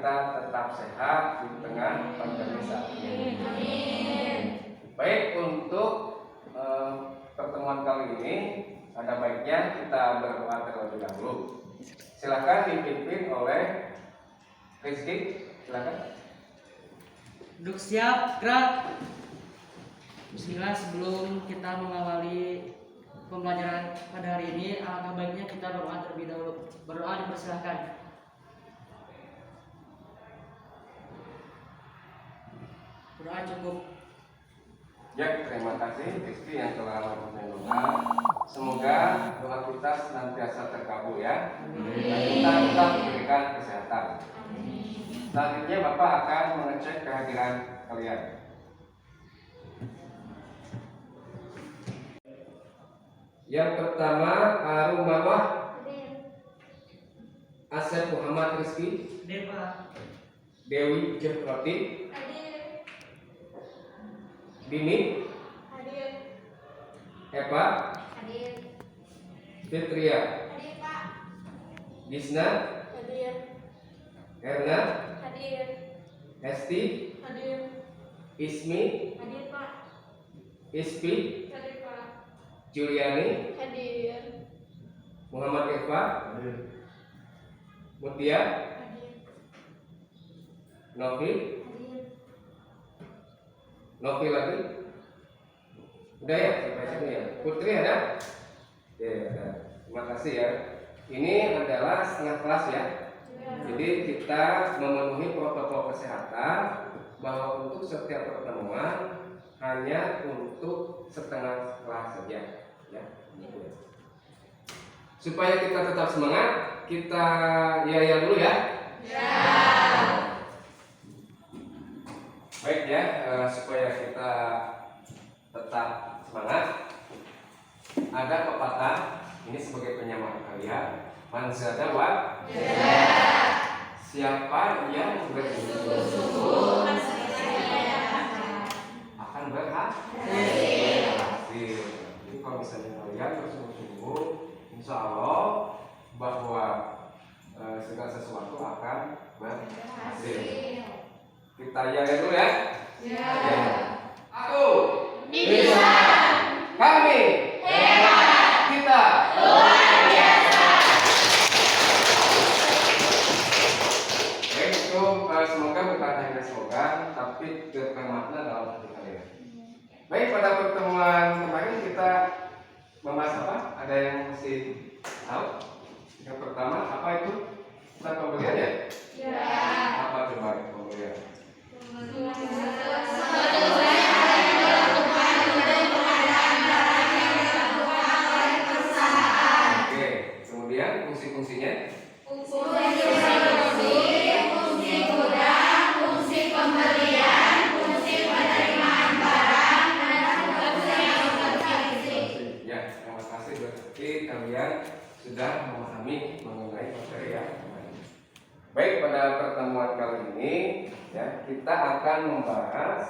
kita tetap sehat di tengah pandemi saat ini. Baik, untuk pertemuan kali ini ada baiknya kita berdoa terlebih dahulu. Silakan dipimpin oleh Rizky. Silakan. Duduk siap, gerak. Bismillah, sebelum kita mengawali pembelajaran pada hari ini, alangkah baiknya kita berdoa terlebih dahulu. Berdoa dipersilahkan. Berdoa cukup. Ya, terima kasih Rizky yang telah memimpin doa. Semoga doa kita senantiasa terkabul ya. Dan kita tetap diberikan kesehatan. Selanjutnya Bapak akan mengecek kehadiran kalian. Yang pertama, Arum Marwah, Asep Muhammad Rizky, Dewi Jefroti, Dini, Eva, Fitria, Gisna, Erna, Hesti, Ismi, Ispi, Juliani, Muhammad Eva, Mutia, Novi lagi. Udah ya sampai sini ya. Putri ada? Ya, ada. Terima kasih ya. Ini adalah setengah kelas ya. Jadi kita memenuhi protokol kesehatan bahwa untuk setiap pertemuan hanya untuk setengah kelas saja ya. Supaya kita tetap semangat, kita ya dulu ya. Baik ya, supaya kita tetap semangat, ada pepatah ini sebagai penyamaran kalian. Man zada wa siapa yang bersungguh-sungguh akan berhasil. Jadi kalau misalnya kalian bersungguh-sungguh, insya Allah bahwa segala sesuatu akan berhasil. Kita ya dulu ya. Aku bisa. Kami hebat. Kita luar biasa. Baik, itu semoga bukan hanya slogan, tapi bermakna dalam hati kalian. Baik, pada pertemuan kemarin kita membahas apa? Ada yang mesti tahu? Yang pertama apa itu? Tentang pembelian ya? Apa coba pembelian? Oke, kemudian fungsi-fungsinya? Fungsi gudang, fungsi pembelian, fungsi penerimaan barang, dan fungsi. Ya, terima kasih berarti kalian sudah memahami mengenai materi ya. Baik, pada pertemuan kali ini ya, kita akan membahas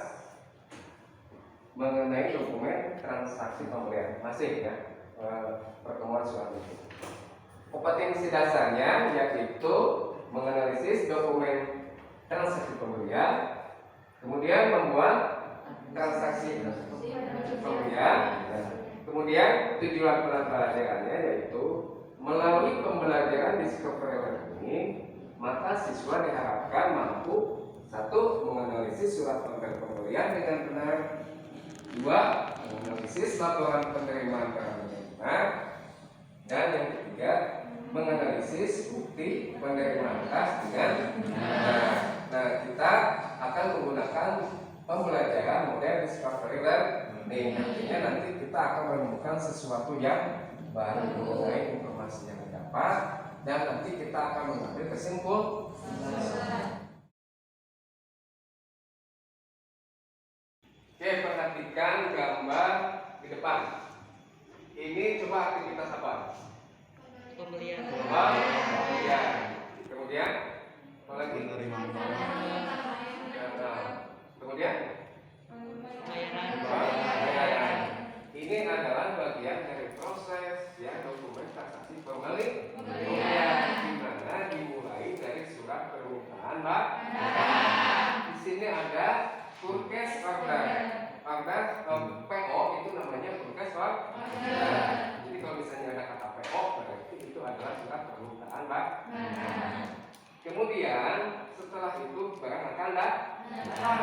mengenai dokumen transaksi pembelian. Masih ya, pertemuan selanjutnya. Kompetensi dasarnya yaitu menganalisis dokumen transaksi pembelian, kemudian membuat transaksi pembelian, kemudian tujuan pembelajarannya yaitu melalui pembelajaran Discovery Learning, maka siswa diharapkan mampu 1. Menganalisis surat pembelian dengan benar, 2. Menganalisis laporan penerimaan barang dengan benar, dan yang ketiga menganalisis bukti penerimaan kas dengan benar. Nah, kita akan menggunakan pembelajaran model Discovery Learning. Artinya nanti kita akan menemukan sesuatu yang baru mengenai informasi yang didapat, dan nanti kita akan mengambil kesimpulan. Oke, perhatikan gambar di depan. Ini coba aktivitas apa? Pembelian. Pembelian. Kemudian apa lagi? Kemudian pembayaran. Ini adalah bagian dari proses ya dokumen transaksi pembelian, di mana dimulai dari surat permintaan permintaan di sini ada purchase order. Order PO itu namanya purchase order. Jadi kalau misalnya ada kata PO berarti itu adalah surat permintaan Kemudian setelah itu barang akan datang.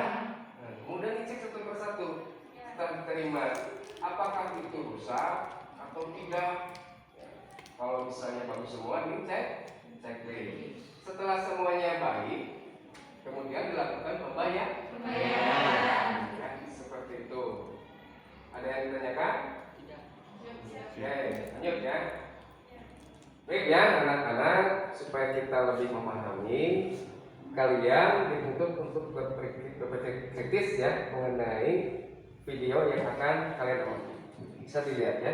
Kemudian dicek satu persatu. Setelah diterima, apakah itu rusak atau tidak? Kalau misalnya bagus semua, dicek checklist. Setelah semuanya baik, kemudian dilakukan pembayaran. Ya, seperti itu. Ada yang ditanyakan? Oke, lanjut ya. Baik ya anak-anak, supaya kita lebih memahami, kalian dituntut untuk berpikir kritis ya mengenai video yang akan kalian tonton. Bisa dilihat ya.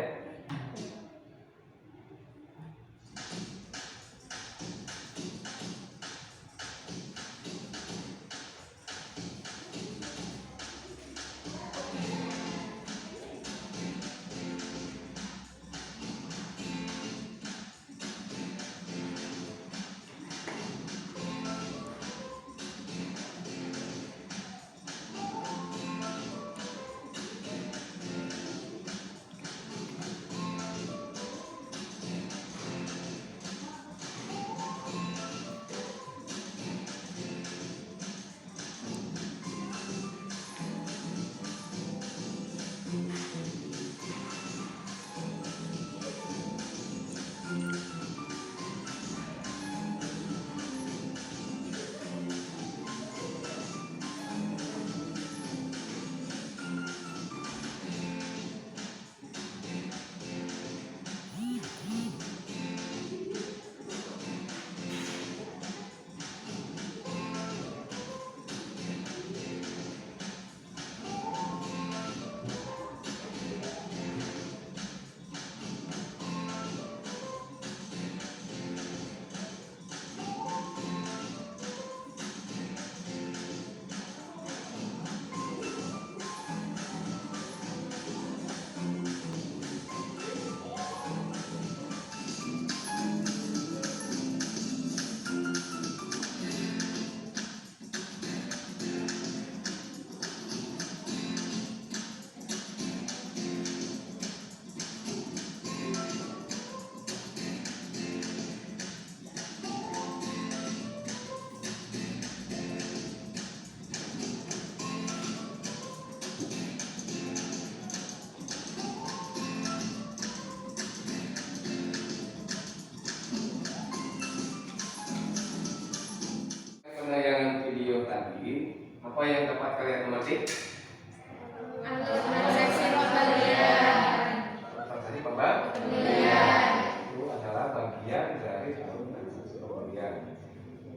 Penayangan video tadi, apa yang dapat kalian amati? Seksi pembelian. Apa tadi pembelian? Itu adalah bagian dari transaksi pembelian.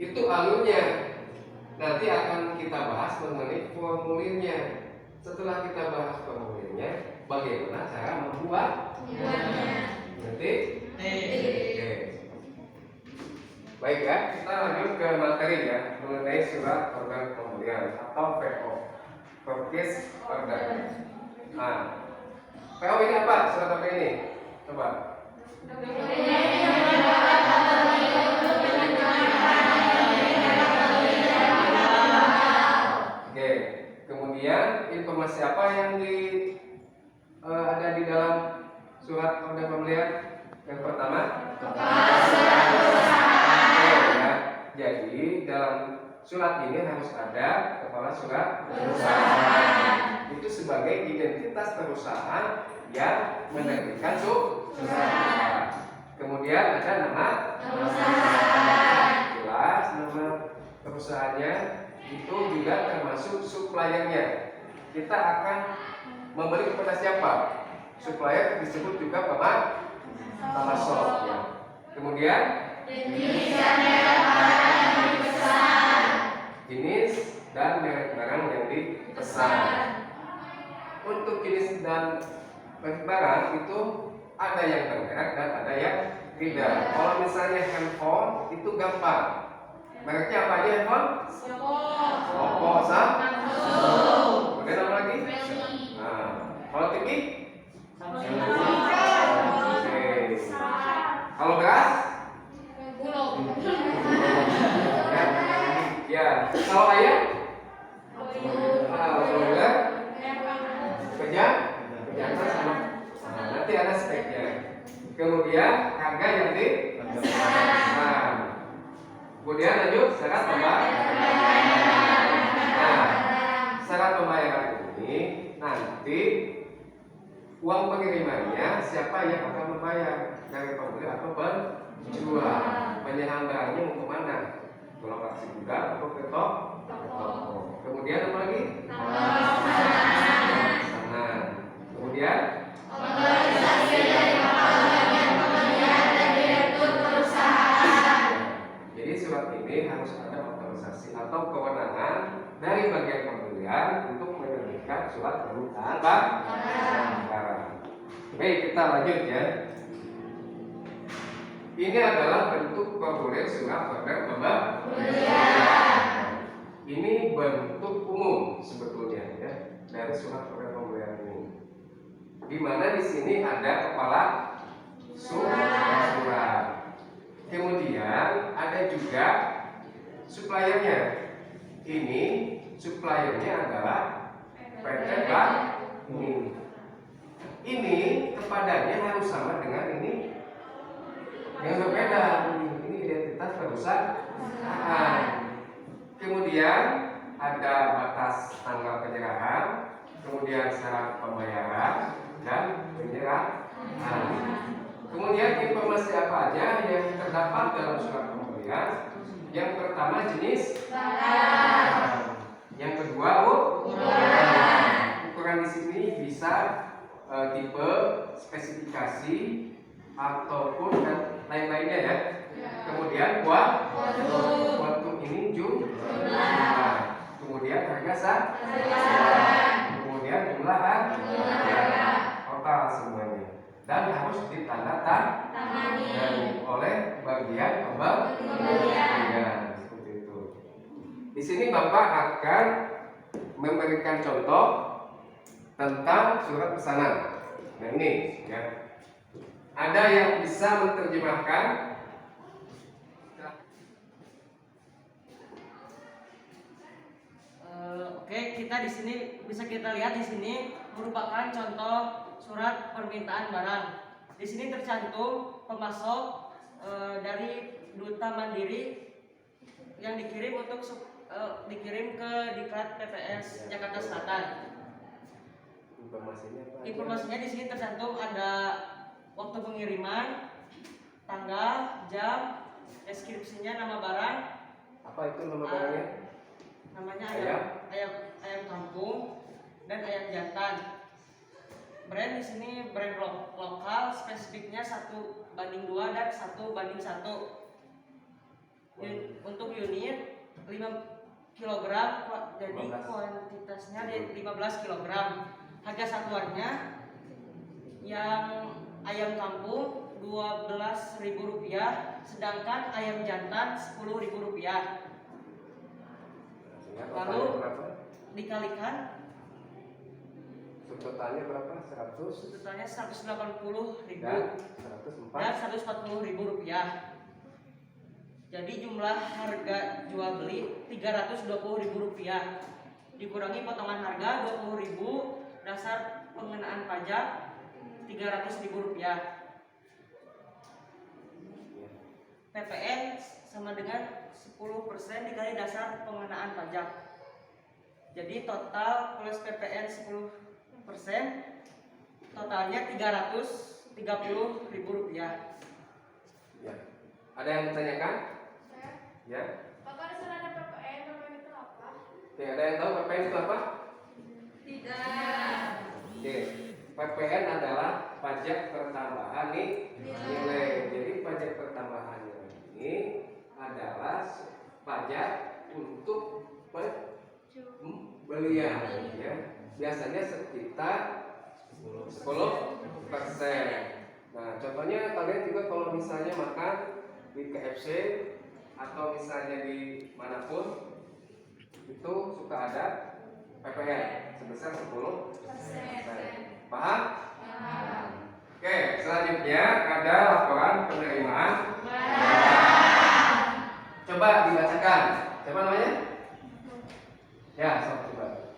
Itu alurnya. Nanti akan kita bahas mengenai formulirnya. Setelah kita bahas formulirnya, bagaimana cara membuatnya? Nanti? Oke. Baik ya, kita lanjut ke materi ya mengenai surat order pembelian atau PO, purchase order. Nah, PO ini apa? Surat apa ini? Coba. Oke, kemudian informasi apa yang ada di dalam surat order pembelian? Yang pertama, jadi dalam surat ini harus ada kepala surat perusahaan. Itu sebagai identitas perusahaan yang menerbitkan surat. Kemudian ada nama perusahaan. Jelas nama perusahaannya itu juga termasuk suppliernya. Kita akan membeli kepada siapa? Supplier disebut juga pemasok. Ya. Kemudian jenis dan merek barang yang dipesan. Untuk jenis dan merek barang itu ada yang bermerek dan ada yang tidak. Kalau misalnya handphone itu gampang. Mereknya apa aja handphone? Oppo, Samsung. Kemudian apa lagi? Nah, kalau TV? Oke. Kalau beras? Ya, Kalau ayah? Alhamdulillah. Pejantan sama. Nah, nanti ada speknya. Kemudian harga yang dipesan. Kemudian lanjut syarat pembayaran. Nah, syarat pembayaran ini nanti uang pengirimannya siapa yang akan membayar, dari pembeli atau penjual. Penyerahan barangnya mau kemana? Ke lokasi gudang atau ke toko. Kemudian apa lagi? Sana. Kemudian jadi surat ini harus ada otorisasi atau kewenangan dari bagian pembelian untuk menerbitkan surat permintaan barang. Baik, kita lanjut ya. Ini adalah bentuk formulir surat order pembelian. Ini bentuk umum sebetulnya ya dari surat order pembelian ini. Di mana di sini ada kepala surat. Kemudian ada juga suppliernya. Ini suppliernya adalah PT Bank ini kepadanya harus sama dengan ini yang berbeda. Ini identitas perusahaan. Kemudian ada batas tanggal penyerahan, kemudian syarat pembayaran dan penyerahan. Kemudian informasi apa aja yang terdapat dalam surat pembelian? Yang pertama jenis barang. Yang kedua ukuran di sini bisa tipe, spesifikasi ataupun lain-lainnya ya. Kemudian kuantum ini jumlah. Kemudian harga sah. Kemudian jumlah total semuanya. Dan harus ditandatangani oleh bagian pembelian. Seperti itu. Di sini Bapak akan memberikan contoh tentang surat pesanan. Nah ini ya. Ada yang bisa menerjemahkan? Oke, kita di sini bisa kita lihat di sini merupakan contoh surat permintaan barang. Di sini tercantum pemasok dari Duta Mandiri yang dikirim untuk dikirim ke Diklat PPS Jakarta Selatan. Informasinya di sini tercantum ada waktu pengiriman, tanggal, jam, deskripsinya, nama barang. Apa itu nama barangnya? Namanya ayam kampung dan ayam jantan. Brand di sini brand lokal, spesifiknya 1:2 dan 1:1. Untuk unit 5 kg, jadi kuantitasnya 15 kg. Harga satuannya yang ayam kampung Rp12.000, sedangkan ayam jantan Rp10.000. Lalu dikalikan totalnya berapa? 100? Totalnya Rp180.000 dan dan Rp140.000. Jadi jumlah harga jual beli Rp320.000. Dikurangi potongan harga Rp20.000, dasar pengenaan pajak Rp300.000. PPN sama dengan 10% dikali dasar pengenaan pajak. Jadi total plus PPN 10%, totalnya Rp330.000. Ya. Ada yang bertanyakan? Ya. Bapak ada PPN, PPN itu apa? Oke, ada yang tahu PPN itu apa? Tidak. Oke, PPN adalah pajak pertambahan nilai. Jadi pajak pertambahan nilai ini adalah pajak untuk pembelian ya. Biasanya sekitar 10%. Nah, contohnya kalian juga kalau misalnya makan di KFC atau misalnya di manapun itu suka ada PPN sebesar 10%. Paham? Oke, selanjutnya ada laporan penerimaan. Coba dibacakan. Siapa namanya? Ya, sok coba.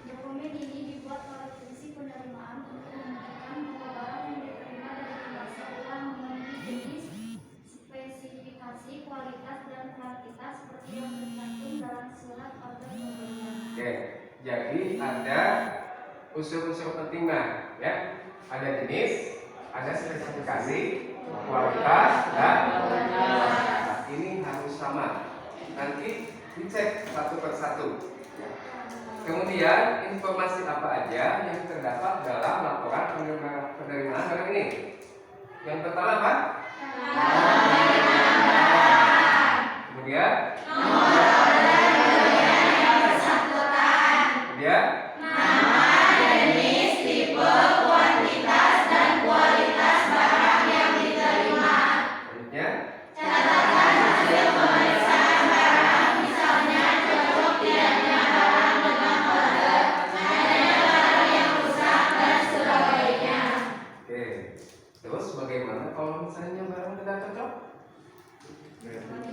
Dokumen ini dibuat oleh fungsi penerimaan untuk menunjukkan bahwa barang yang diterima dari pemasok telah memenuhi jenis, spesifikasi, kualitas, dan kuantitas seperti yang tercantum dalam surat order pembelian. Oke, jadi ada unsur-unsur penting mah, ya. Ada jenis, ada spesifikasi, kualitas, dan nah, ini harus sama. Nanti dicek satu persatu. Kemudian informasi apa aja yang terdapat dalam laporan penerimaan barang ini? Yang pertama apa? Kemudian? Kemudian? Selanjutnya? Oke. Terus bagaimana kalau misalnya barang tidak cocok?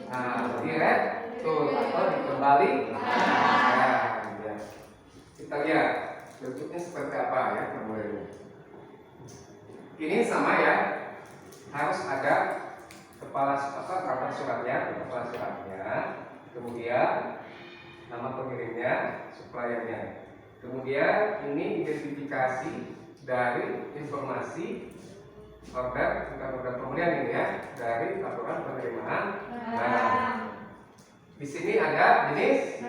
Nah, direct tuh atau dikembali. Nah, ya. Kita lihat bentuknya seperti apa ya formulirnya. Ini sama ya. Harus ada kepala suratnya, kemudian nama pengirimnya, suppliernya. Kemudian ini identifikasi dari informasi order, bukan order pembelian ini ya, dari laporan penerimaan barang. Di sini ada jenis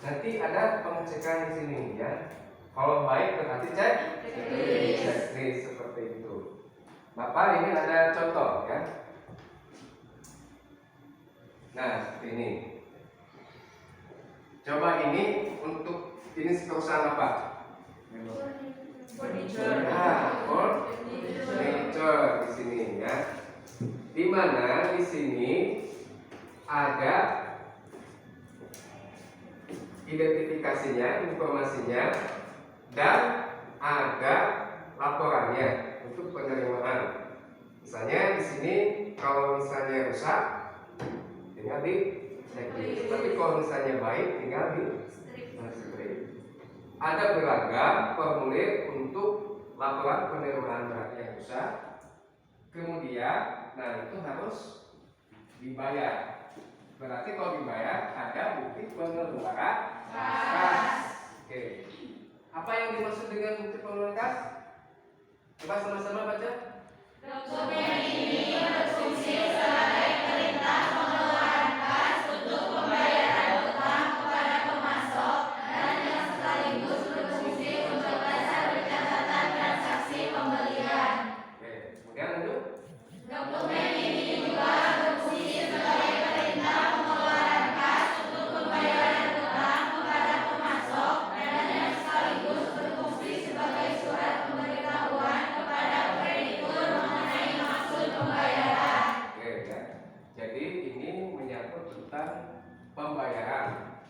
nanti ada pengecekan di sini ya. Kalau baik berarti checklist seperti itu. Bapak ini ada contoh ya. Nah, seperti ini. Coba ini untuk jenis perusahaan apa? Furniture. Nah, furniture di sini ya. Di mana di sini ada identifikasinya, informasinya, dan ada laporannya untuk penerimaan. Misalnya di sini kalau misalnya rusak, tinggal di checklist. Tapi kalau misalnya baik, tinggal di strip. Ada beragam formulir untuk laporan penerimaan barang yang rusak. Kemudian, nah itu harus dibayar. Berarti kalau dibayar ada bukti pengeluaran kas. Oke. Apa yang dimaksud dengan bukti pengeluaran kas? Coba sama-sama baca. Dokumen ini berfungsi sebagai perintah pengeluaran kas untuk pembayaran utang kepada pemasok dan yang sekaligus berfungsi untuk dasar pencatatan transaksi pembelian. Oke. Kemudian lanjut. Dokumen ini juga berfungsi sebagai perintah pengeluaran kas untuk pembayaran utang kepada pemasok dan yang sekaligus berfungsi sebagai surat pemberitahuan kepada kreditur mengenai maksud pembayaran. Oke ya. Jadi ini menyangkut tentang pembayaran.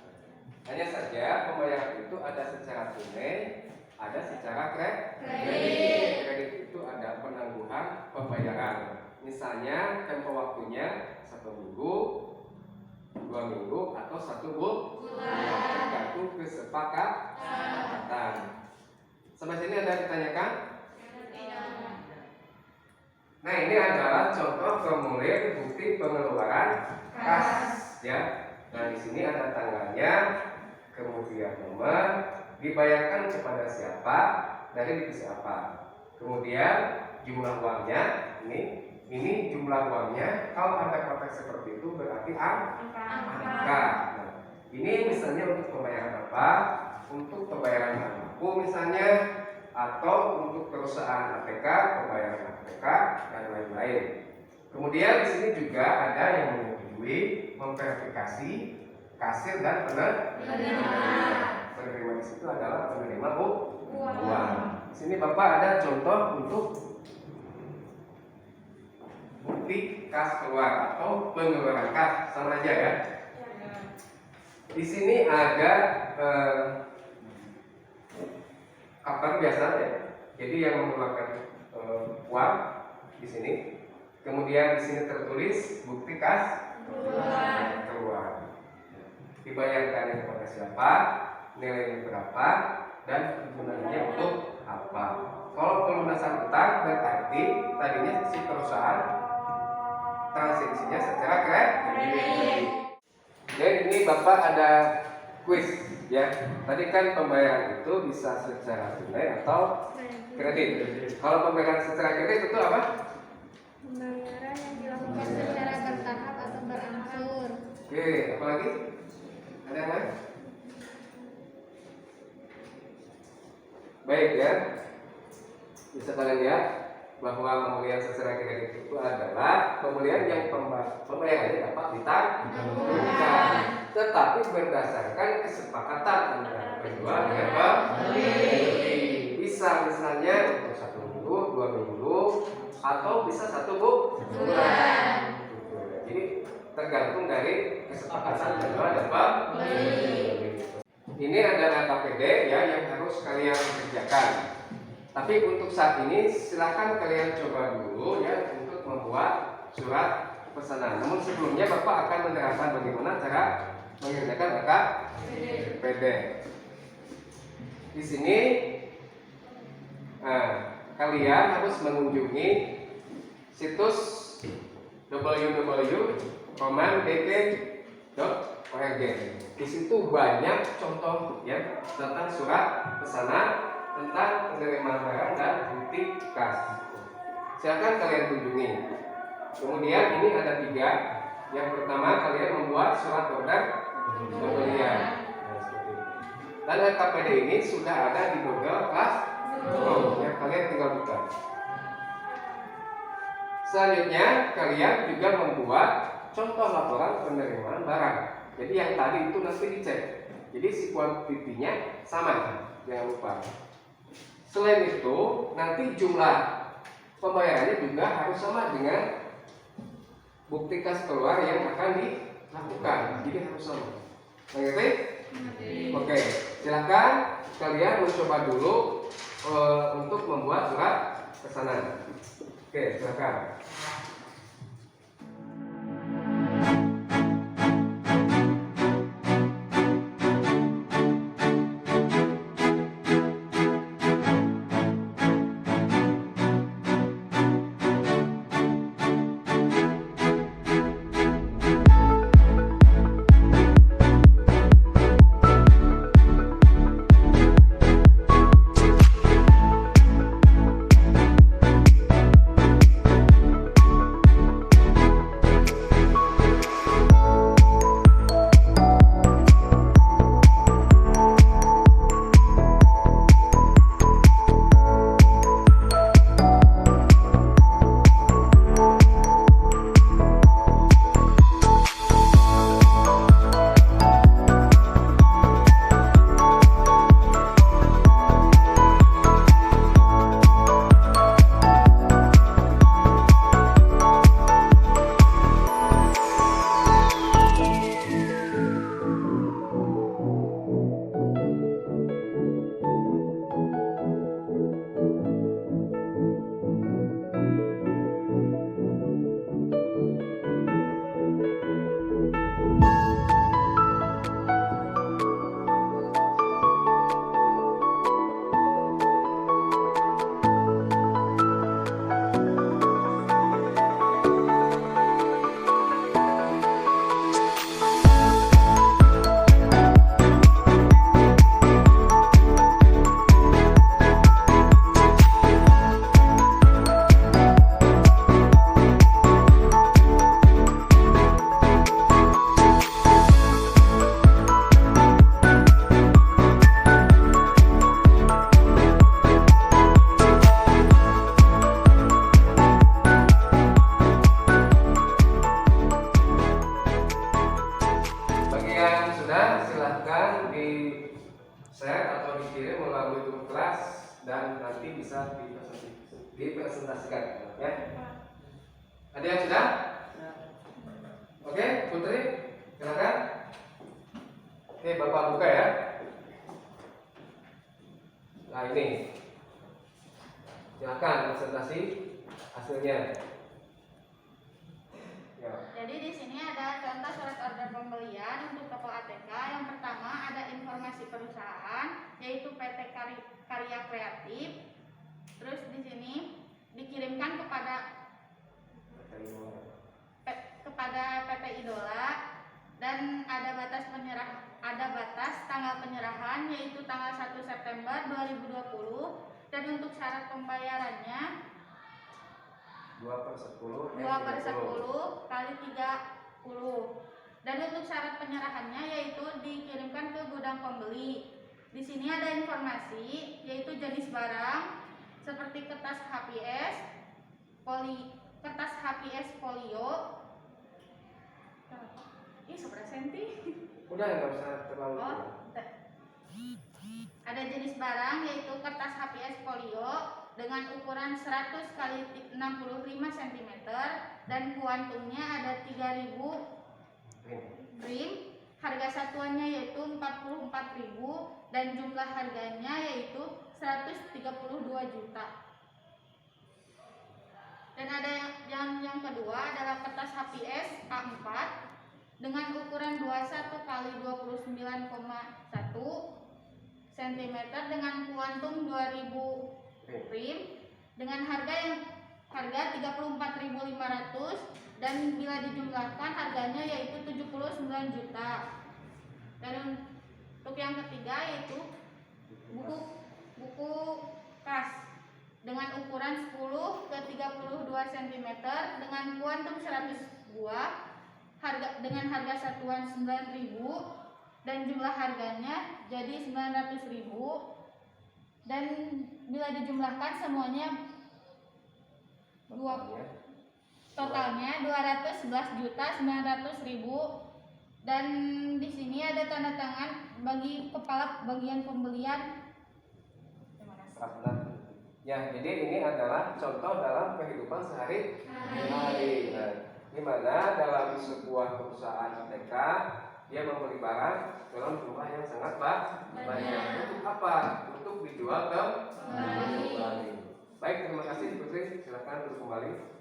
Hanya saja pembayaran itu ada secara tunai, ada secara kredit. Kredit itu ada penangguhan pembayaran. Misalnya tempo waktunya 1 minggu, 2 minggu, atau 1 bulan. Tergantung kesepakatan. Sampai sini ada ditanyakan? Nah, ini adalah contoh formulir bukti pengeluaran kas ya. Nah, di sini ada tanggalnya, kemudian nomor, dibayarkan kepada siapa, dari divisi apa. Kemudian jumlah uangnya, ini jumlah uangnya. Kalau ada kotak seperti itu berarti angka. Nah, ini misalnya untuk pembayaran apa? Untuk pembayaran baku misalnya, atau untuk perusahaan ATK, pembayaran ATK dan lain-lain. Kemudian di sini juga ada yang menyetujui, memverifikasi kasir dan penerima. Penerima di situ adalah penerima uang. Di sini Bapak ada contoh untuk bukti kas keluar atau pengeluaran kas, sama aja ya. Di sini ada kapten biasa ya. Jadi yang mengeluarkan uang di sini Kemudian di sini tertulis bukti kas keluar. Dibayarkannya kepada siapa, nilainya berapa, dan gunanya untuk apa. Kalau pelunasan utang berarti tadinya si perusahaan transaksinya secara kredit. Dan ini Bapak ada quiz ya. Tadi kan pembayaran itu bisa secara tunai atau kredit. Kalau pembayaran secara kredit itu apa? Pembayaran yang dilakukan secara bertahap atau berangsur. Oke, apa lagi? Ada yang lain? Baik ya. Bisa kalian lihat bahwa pembelian secara kredit itu adalah pembelian yang pembayarannya dapat ditanggungan, tetapi berdasarkan kesepakatan antara penjual dan pembeli. Bisa misalnya untuk 1 minggu, 2 minggu, atau bisa 1 bulan. Jadi tergantung dari kesepakatan penjual dan pembeli. Ini adalah KPD ya yang harus kalian kerjakan. Tapi untuk saat ini silahkan kalian coba dulu ya untuk membuat surat pesanan. Namun sebelumnya Bapak akan menerangkan bagaimana cara mengerjakan KPD. Di sini kalian harus mengunjungi situs www.dp.org. Di situ banyak contoh ya tentang surat pesanan, tentang penerimaan barang dan bukti kas. Silakan kalian kunjungi. Kemudian ini ada 3. Yang pertama kalian membuat surat order pembelian. Dan KPD ini sudah ada di Google Classroom. Ya, kalian tinggal buka. Selanjutnya kalian juga membuat contoh laporan penerimaan barang. Jadi yang tadi itu nanti dicek. Jadi si kuantitinya sama, jangan lupa. Selain itu, nanti jumlah pembayarannya juga harus sama dengan bukti kas keluar yang akan dilakukan. Jadi harus sama. Mengerti? Oke, silakan kalian mencoba dulu untuk membuat surat pesanan. Oke, silakan. dipresentasikan ya. Ada yang sudah? Oke, Putri, silakan. Oke, Bapak buka ya. Nah ini, silakan presentasi hasilnya. informasi perusahaan, yaitu PT Karya Kreatif. Terus di sini dikirimkan kepada PT Idola, dan ada batas tanggal penyerahan, yaitu tanggal 1 September 2020, dan untuk syarat pembayarannya 2/10 kali 30. Dan untuk syarat penyerahannya yaitu dikirimkan ke gudang pembeli. Di sini ada informasi, yaitu jenis barang seperti kertas HPS folio. Ini seberapa senti? Udah nggak usah terlalu. Ada jenis barang yaitu kertas HPS folio dengan ukuran 100 kali 65 cm dan kuantumnya ada 3000 rim. Harga satuannya yaitu 44.000 dan jumlah harganya yaitu 132 juta. Dan ada yang kedua adalah kertas HPS A4 dengan ukuran 21 kali 29,1 cm dengan kuantum 2000 rim dengan harga 34.500 dan bila dijumlahkan harganya yaitu 79 juta. Dan untuk yang ketiga yaitu buku kas dengan ukuran 10 ke 32 cm dengan kuantum 100 buah dengan harga satuan 9.000 dan jumlah harganya jadi 900.000 dan bila dijumlahkan semuanya totalnya 211.900.000. Dan di sini ada tanda tangan bagi kepala bagian pembelian. Ya, jadi ini adalah contoh dalam kehidupan sehari-hari. Nah, di mana dalam sebuah perusahaan ATK dia membeli barang dalam jumlah yang sangat banyak. Untuk apa? Untuk dijual kembali. Baik, terima kasih Putri. Silakan duduk kembali.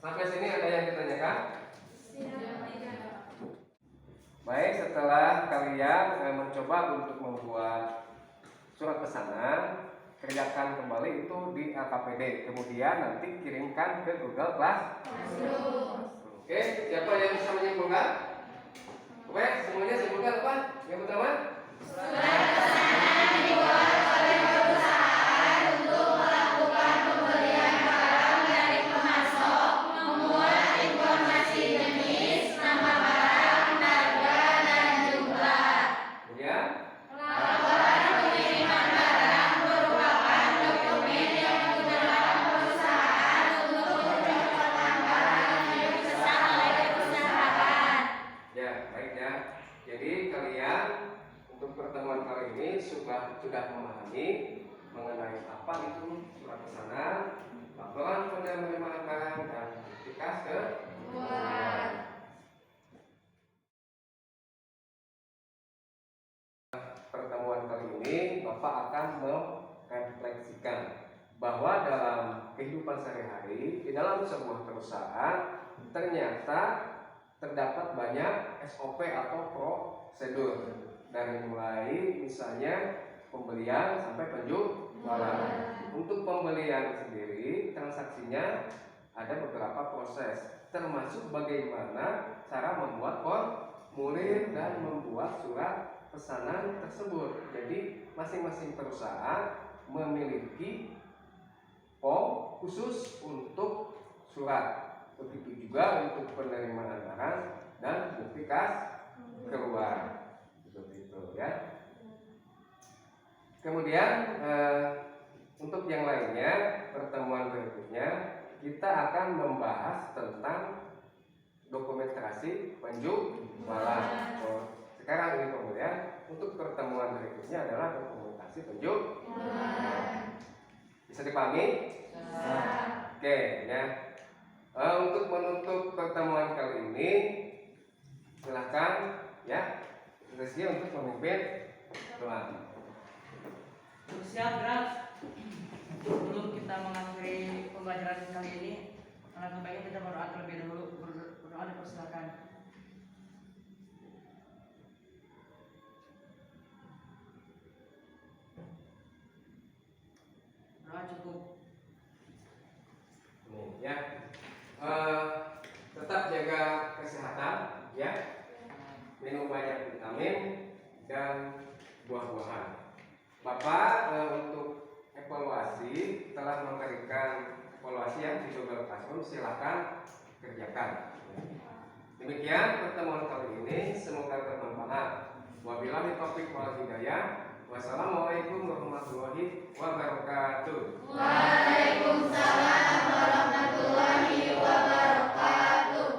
Sampai sini ada yang ditanyakan? Baik, setelah kalian mencoba untuk membuat surat pesanan, kerjakan kembali itu di LKPD. Kemudian nanti kirimkan ke Google Classroom. Oke, siapa yang bisa menyimpulkan? Oke, semuanya simpulkan apa? Yang pertama? Surat pesanan dibuat oleh perusahaan untuk melakukan pembelian barang dari pemasok, memuat informasi jenis, nama barang, harga, dan jumlah. Kemudian? Laporan pengiriman barang merupakan dokumen yang digunakan perusahaan untuk mencatatkan barang yang dipesan oleh perusahaan. Ya, baik ya. Jadi kalian untuk pertemuan kali ini sudah memahami mengenai apa itu surat pesanan, laporan penerimaan barang, dan sertifikat kedua. Pertemuan kali ini Bapak akan merefleksikan bahwa dalam kehidupan sehari-hari di dalam sebuah perusahaan ternyata terdapat banyak SOP atau prosedur, dari mulai misalnya pembelian sampai penjualan. Untuk pembelian sendiri transaksinya ada beberapa proses, termasuk bagaimana cara membuat formulir dan membuat surat pesanan tersebut. Jadi masing-masing perusahaan memiliki form khusus untuk surat. Begitu juga untuk penerimaan barang dan bukti kas keluar. Seperti itu ya. Kemudian untuk yang lainnya, pertemuan berikutnya kita akan membahas tentang dokumentasi penjualan. Sekarang ini kemudian untuk pertemuan berikutnya adalah dokumentasi penjualan. Bisa dipahami? Oke ya. Untuk menutup pertemuan kali ini, silakan ya Rizky untuk memimpin doa. Siap, gerak. Sebelum kita mengakhiri pembelajaran kali ini, alangkah baiknya kita berdoa terlebih dahulu. Berdoa dipersilakan. dan buah-buahan. Bapak untuk evaluasi telah memberikan evaluasi yang di Google Classroom, silakan kerjakan. Demikian pertemuan kali ini, semoga bermanfaat. Wabillahi taufiq wal hidayah. Wassalamualaikum warahmatullahi wabarakatuh. Waalaikumsalam warahmatullahi wabarakatuh.